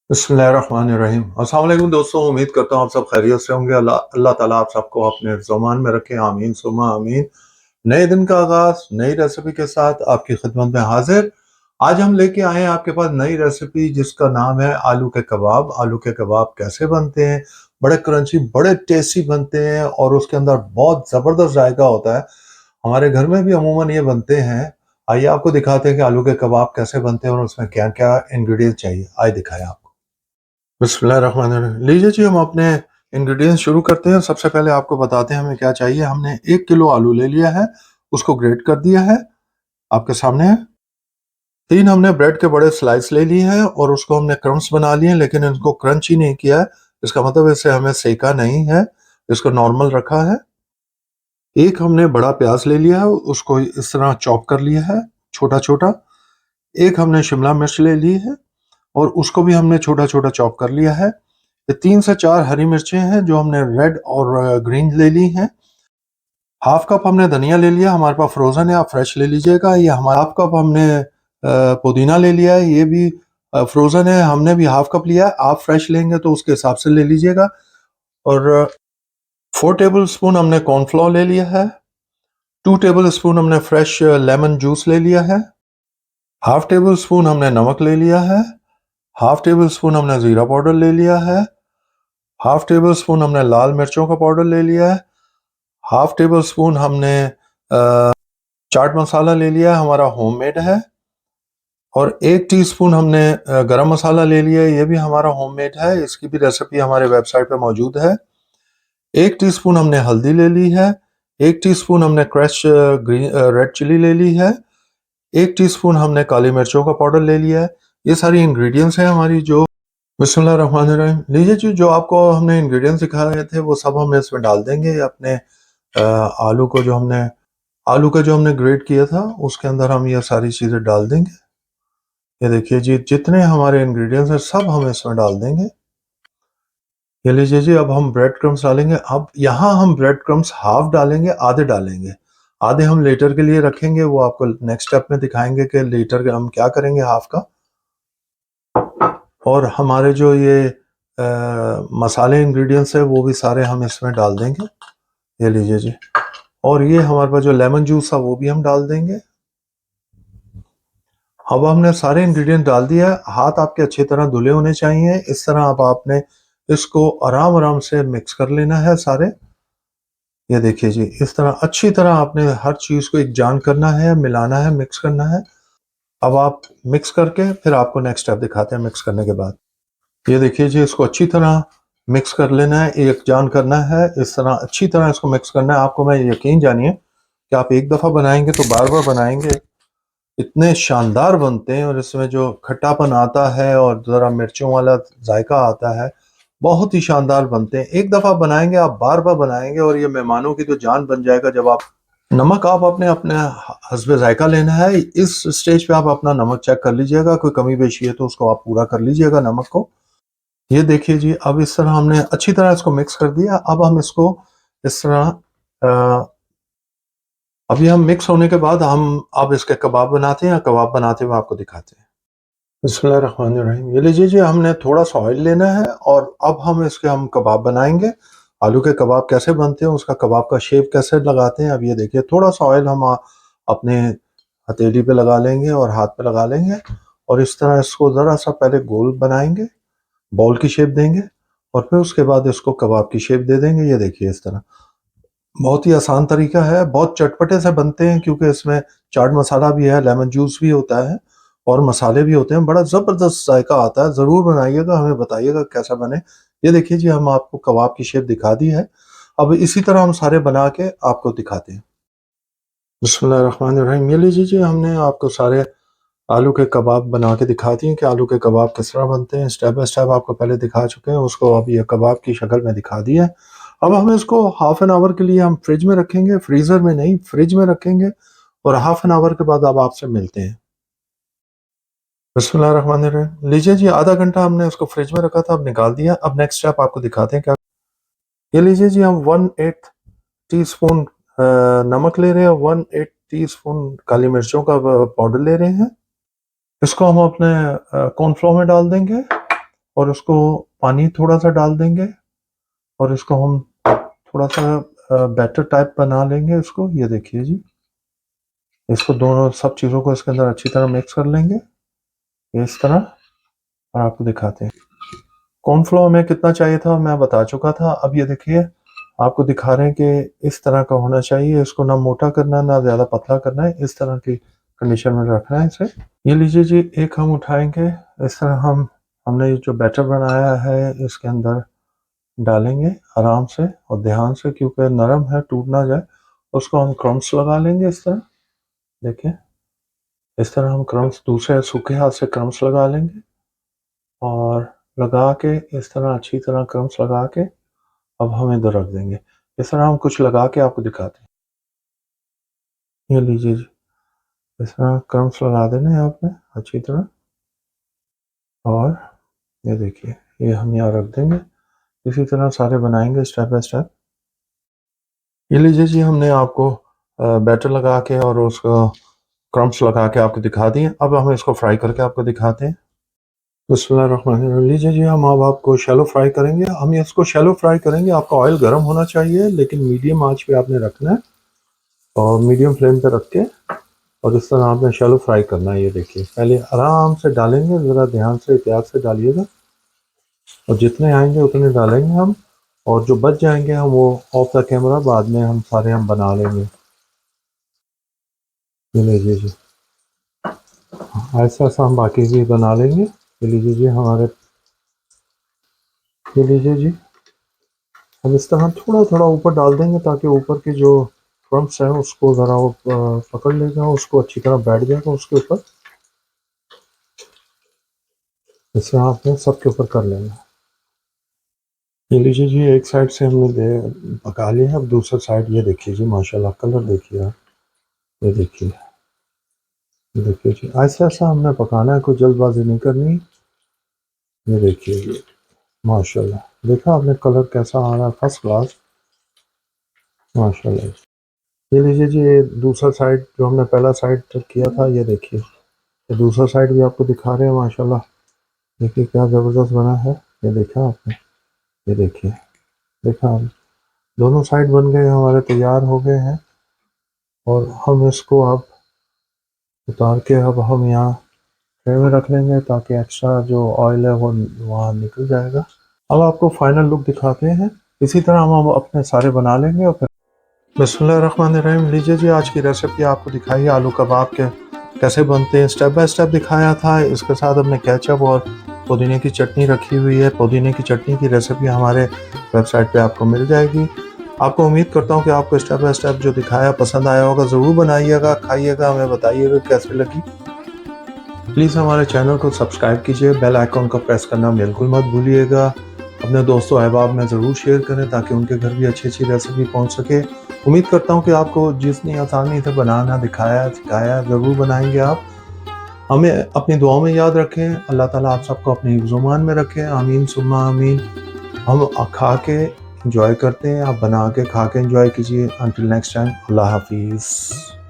बिस्मिल्लाहिर्रहमानिर्रहीम। अस्सलाम वालेकुम दोस्तों, उम्मीद करता हूँ आप सब खैरियत से होंगे। अल्लाह अल्लाह ताला आप सबको अपने ज़मान में रखे, आमीन सुम्मा आमीन। नए दिन का आगाज़ नई रेसिपी के साथ आपकी खिदमत में हाजिर। आज हम लेके आए हैं आपके पास नई रेसिपी जिसका नाम है आलू के कबाब। आलू के कबाब कैसे बनते हैं? बड़े क्रंची, बड़े टेस्टी बनते हैं और उसके अंदर बहुत ज़बरदस्त जायका होता है। हमारे घर में भी अमूमन ये बनते हैं। आइए आपको दिखाते हैं कि आलू के कबाब कैसे बनते हैं और उसमें क्या क्या इंग्रेडिएंट चाहिए। आइए दिखाएं आपको। बिस्मिल्लाहिर्रहमानिर्रहीम। लीजिए जी, हम अपने इंग्रेडिएंट्स शुरू करते हैं। सबसे पहले आपको बताते हैं हमें क्या चाहिए। हमने 1 किलो आलू ले लिया है, उसको ग्रेट कर दिया है, आपके सामने है। 3 हमने ब्रेड के बड़े स्लाइस ले लिए हैं और उसको हमने क्रम्स बना लिए हैं, लेकिन इनको क्रंची नहीं किया है। इसका मतलब इसे हमें सेका नहीं है, इसको नॉर्मल रखा है। एक हमने बड़ा प्याज ले लिया है, उसको इस तरह चॉप कर लिया है छोटा छोटा। एक हमने शिमला मिर्च ले ली है और उसको भी हमने छोटा छोटा चॉप कर लिया है। ये 3 से 4 हरी मिर्चें हैं जो हमने रेड और ग्रीन ले ली हैं। हाफ कप हमने धनिया ले लिया, हमारे पास फ्रोजन है, आप फ्रेश ले लीजिएगा। ये हमारा हाफ कप हमने पुदीना ले लिया है, ये भी फ्रोजन है, हमने भी हाफ कप लिया है। आप फ्रेश लेंगे तो उसके हिसाब से ले लीजिएगा। और 4 टेबल स्पून हमने कॉर्नफ्लोर ले लिया है। 2 टेबल स्पून हमने फ्रेश लेमन जूस ले लिया है। हाफ टेबल स्पून हमने नमक ले लिया है। हाफ टेबल स्पून हमने जीरा पाउडर ले लिया है। हाफ टेबल स्पून हमने लाल मिर्चों का पाउडर ले लिया है। हाफ टेबल स्पून हमने चाट मसाला ले लिया है, हमारा होममेड है। और 1 टीस्पून हमने गरम मसाला ले लिया है, ये भी हमारा होममेड है, इसकी भी रेसिपी हमारे वेबसाइट पे मौजूद है। 1 टीस्पून हमने हल्दी ले ली है। 1 टीस्पून हमने क्रश रेड चिली ले ली है। 1 टीस्पून हमने काली मिर्चों का पाउडर ले लिया है। ये सारी इंग्रेडिएंट्स हैं हमारी जो। बिस्मिल्लाहिर्रहमानिर्रहीम। लीजिए जी, जो आपको हमने इंग्रेडिएंट्स दिखाए थे वो सब हम इसमें डाल देंगे। अपने आलू को जो हमने आलू का जो हमने ग्रेट किया था उसके अंदर हम ये सारी चीज़ें डाल देंगे। ये देखिए जी, जितने हमारे इंग्रेडिएंट्स हैं सब हम इसमें डाल देंगे। ये लीजिए जी, अब हम ब्रेड क्रम्स डालेंगे। अब यहाँ हम ब्रेड क्रम्स हाफ डालेंगे, आधे डालेंगे। आधे हम लेटर के लिए रखेंगे, वो आपको नेक्स्ट स्टेप में दिखाएंगे कि लेटर हम क्या करेंगे हाफ का। और हमारे जो ये मसाले इंग्रेडिएंट्स है वो भी सारे हम इसमें डाल देंगे। ये लीजिए जी, और ये हमारे पास जो लेमन जूस था वो भी हम डाल देंगे। अब हमने सारे इंग्रेडिएंट डाल दिया है। हाथ आपके अच्छी तरह धुले होने चाहिए। इस तरह अब आपने इसको आराम आराम से मिक्स कर लेना है सारे। ये देखिए जी, इस तरह अच्छी तरह आपने हर चीज़ को एक जान करना है, मिलाना है, मिक्स करना है। अब आप मिक्स करके फिर आपको नेक्स्ट स्टेप दिखाते हैं मिक्स करने के बाद। ये देखिए जी, इसको अच्छी तरह मिक्स कर लेना है, एक जान करना है। इस तरह अच्छी तरह इसको मिक्स करना है। आपको मैं यकीन जानिए कि आप एक दफ़ा बनाएंगे तो बार बार बनाएंगे, इतने शानदार बनते हैं। और इसमें जो खट्टापन आता है और ज़रा मिर्चों वाला जायका आता है, बहुत ही शानदार बनते हैं। एक दफ़ा बनाएंगे, आप बार बार बनाएंगे और ये मेहमानों की तो जान बन जाएगा। जब आप नमक आप अपने अपने हस्बे जायका लेना है, इस स्टेज पे आप अपना नमक चेक कर लीजिएगा, कोई कमी पेशी है तो उसको आप पूरा कर लीजिएगा नमक को। ये देखिए जी, अब इस तरह हमने अच्छी तरह इसको मिक्स कर दिया। अब हम इसको इस तरह अभी हम मिक्स होने के बाद हम अब इसके कबाब बनाते हैं, कबाब बनाते हुए आपको दिखाते हैं। बिस्मिल्लाहिर्रहमानिर्रहीम। ये लीजिए जी, हमने थोड़ा सा ऑयल लेना है और अब हम इसके हम कबाब बनाएंगे। आलू के कबाब कैसे बनते हैं, उसका कबाब का शेप कैसे लगाते हैं, अब ये देखिए। थोड़ा सा ऑयल हम अपने हथेली पे लगा लेंगे और हाथ पे लगा लेंगे और इस तरह इसको ज़रा सा पहले गोल बनाएंगे, बॉल की शेप देंगे और फिर उसके बाद इसको कबाब की शेप दे देंगे। ये देखिए इस तरह। बहुत ही आसान तरीका है, बहुत चटपटे से बनते हैं क्योंकि इसमें चाट मसाला भी है, लेमन जूस भी होता है और मसाले भी होते हैं। बड़ा ज़बरदस्त जायका आता है। ज़रूर बनाइएगा, हमें बताइएगा कैसा बने। ये देखिए जी, हम आपको कबाब की शेप दिखा दी है। अब इसी तरह हम सारे बना के आपको दिखाते हैं। बिस्मिल्लाहिर्रहमानिर्रहीम। ये लीजिए जी, हमने आपको सारे आलू के कबाब बना के दिखाती हैं कि आलू के कबाब किस तरह बनते हैं। स्टेप बाय स्टेप आपको पहले दिखा चुके हैं, उसको अब ये कबाब की शक्ल में दिखा दिया है। अब हम इसको हाफ एन आवर के लिए हम फ्रिज में रखेंगे, फ्रीज़र में नहीं, फ्रिज में रखेंगे और हाफ एन आवर के बाद अब आपसे मिलते हैं। बिस्मिल्लाहिर्रहमानिर्रहीम। लीजिए जी, आधा घंटा हमने उसको फ्रिज में रखा था, अब निकाल दिया। अब नेक्स्ट स्टेप आपको दिखाते हैं क्या। ये लीजिए जी, हम 1/8 टी स्पून नमक ले रहे हैं, 1/8 टी स्पून काली मिर्चों का पाउडर ले रहे हैं। इसको हम अपने कॉर्नफ्लोर में डाल देंगे और उसको पानी थोड़ा सा डाल देंगे और इसको हम थोड़ा सा बैटर टाइप बना लेंगे इसको। ये देखिए जी, इसको दोनों सब चीज़ों को इसके अंदर अच्छी तरह मिक्स कर लेंगे इस तरह, और आपको दिखाते हैं। कॉर्नफ्लोर में कितना चाहिए था मैं बता चुका था। अब ये देखिए, आपको दिखा रहे हैं कि इस तरह का होना चाहिए। इसको ना मोटा करना है ना ज़्यादा पतला करना है, इस तरह की कंडीशन में रखना है इसे। ये लीजिए जी, एक हम उठाएंगे इस तरह, हमने ये जो बैटर बनाया है इसके अंदर डालेंगे आराम से और ध्यान से, क्योंकि नरम है, टूट ना जाए। उसको हम क्रम्स लगा लेंगे इस तरह। देखिए, इस तरह हम क्रम्स दूसरे सूखे हाथ से क्रम्स लगा लेंगे और लगा के इस तरह अच्छी तरह क्रम्स लगा के अब हम इधर रख देंगे। इस तरह हम कुछ लगा के आपको दिखाते हैं। ये लीजिए जी, इस तरह क्रम्स लगा देने हैं आपने अच्छी तरह, और ये देखिए, ये हम यहाँ रख देंगे। इसी तरह सारे बनाएंगे स्टेप बाय स्टेप। ये लीजिए जी, हमने आपको बैटर लगा के और उसको क्रम्स लगा के आपको दिखा दिए। अब हम इसको फ्राई करके आपको दिखाते हैं। बिस्मिल्लाहिर्रहमानिर्रहीम। लीजिए जी, हम अब आपको शैलो फ्राई करेंगे। हम इसको शैलो फ्राई करेंगे। आपका ऑयल गर्म होना चाहिए, लेकिन मीडियम आंच पे आपने रखना है और मीडियम फ्लेम पे रख के और इस तरह आपने शैलो फ्राई करना है। ये देखिए, पहले आराम से डालेंगे, ज़रा ध्यान से एहतियात से डालिएगा और जितने आएंगे उतने डालेंगे हम, और जो बच जाएंगे हम वो ऑफ द कैमरा बाद में हम सारे हम बना लेंगे। ये लीजिए जी, ऐसा ऐसा हम बाकी भी बना लेंगे। ये लीजिए जी हमारे, ये लीजिए जी, हम इस तरह थोड़ा थोड़ा ऊपर डाल देंगे ताकि ऊपर के जो क्रम्स हैं उसको ज़रा वो पकड़ लेगा, उसको अच्छी तरह बैठ जाएगा उसके ऊपर। इसे आपने सबके ऊपर कर लेना। ये लीजिए जी, एक साइड से हमने पका लिया। अब दूसरा साइड ये देखिए जी, माशाल्लाह कलर देखिए आप। ये देखिए, ये देखिए जी, ऐसा ऐसा हमने पकाना है, कोई जल्दबाजी नहीं करनी। ये देखिए जी, माशाल्लाह, देखा आपने कलर कैसा आ रहा है, फर्स्ट क्लास, माशाल्लाह। ये लीजिए जी, ये दूसरा साइड जो हमने पहला साइड किया था, ये देखिए, ये दूसरा साइड भी आपको दिखा रहे हैं। माशाल्लाह, देखिए क्या ज़बरदस्त बना है। ये देखा आपने, ये देखिए, देखा आप, दोनों साइड बन गए हमारे, तैयार हो गए हैं। और हम इसको अब उतार के अब हम यहाँ ट्रे में रख लेंगे ताकि एक्स्ट्रा जो ऑयल है वो वहाँ निकल जाएगा। अब आपको फाइनल लुक दिखाते हैं। इसी तरह हम अपने सारे बना लेंगे और फिर बिस्मिल्लाहिर्रहमानिर्रहीम। लीजिए जी, आज की रेसिपी आपको दिखाई आलू कबाब के कैसे बनते हैं, स्टेप बाय स्टेप दिखाया था। इसके साथ हमने केचप और पुदीने की चटनी रखी हुई है। पुदीने की चटनी की रेसिपी हमारे वेबसाइट पे आपको मिल जाएगी। आपको उम्मीद करता हूँ कि आपको स्टेप बाय स्टेप जो दिखाया पसंद आया होगा। ज़रूर बनाइएगा, खाइएगा, हमें बताइएगा कैसे लगी। प्लीज़ हमारे चैनल को सब्सक्राइब कीजिए, बेल आइकॉन को प्रेस करना बिल्कुल मत भूलिएगा। अपने दोस्तों अहबाब में ज़रूर शेयर करें ताकि उनके घर भी अच्छी अच्छी रेसिपी पहुंच सके। उम्मीद करता हूं कि आपको जितनी आसानी से बनाना दिखाया सिखाया ज़रूर बनाएंगे आप। हमें अपनी दुआओं में याद रखें। अल्लाह ताला आप सबको अपनी हिफ्ज़-ओ-मान में रखें। आमीन सुम्मा आमीन। हम खा के इंजॉय करते हैं, आप बना के खा के इंजॉय कीजिए। अंटिल नेक्स्ट टाइम, अल्लाह हाफिज़।